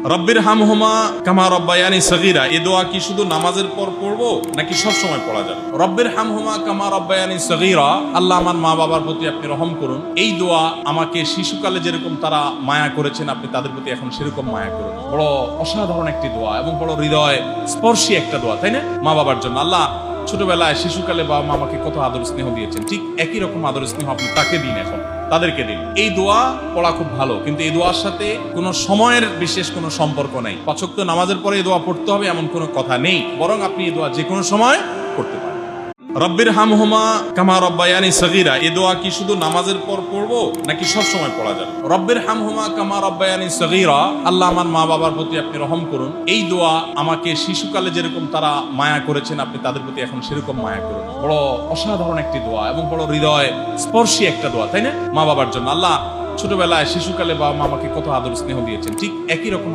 রব্বির হামহুমা কামা রব্বায়ানি সগীরা, এই দোয়া কি শুধু নামাজের পর পড়বো নাকি সব সময় পড়া যাবে? রব্বির হামহুমা কামা রব্বায়ানি সগীরা, আল্লাহ আমার মা বাবার প্রতি আপনি রহম করুন। এই দোয়া আমাকে শিশুকালে যেরকম তারা মায়া করেছেন, আপনি তাদের প্রতি এখন সেরকম মায়া করুন। বড় অসাধারণ একটি দোয়া এবং বড় হৃদয় স্পর্শী একটা দোয়া, তাই না? মা বাবার জন্য আল্লাহ ছোটবেলায় শিশুকালে বাবা মা আমাকে কত আদর স্নেহ দিয়েছেন, ঠিক একই রকম আদর স্নেহ আপনি তাকে দিন, এখন তাদেরকে দিন। এই দোয়া পড়া খুব ভালো, কিন্তু এই দোয়ার সাথে কোনো সময়ের বিশেষ কোনো সম্পর্ক নাই। ৫ ওয়াক্ত নামাজের পরে এই দোয়া পড়তে হবে এমন কোনো কথা নেই, বরং আপনি এই দোয়া যে কোনো সময় পড়তে পারেন। রব্বির হামহুমা কামা রব্বায়ানি সগীরা, এই দোয়া কি শুধু নামাজের পর পড়বো নাকি সব সময় পড়া যাবে? রব্বির হামহুমা কামা রব্বায়ানি সগীরা, আল্লাহ আমার মা বাবার প্রতি আপনি রহম করুন। এই দোয়া আমাকে শিশুকালে যেরকম তারা মায়া করেছেন, আপনি তাদের প্রতি এখন সেরকম মায়া করুন। বড় অসাধারণ একটি দোয়া এবং বড় হৃদয় স্পর্শী একটা দোয়া, তাই না? মা বাবার জন্য আল্লাহ ছোটবেলায় শিশুকালে বাবা মা আমাকে কত আদর স্নেহ দিয়েছেন, ঠিক একই রকম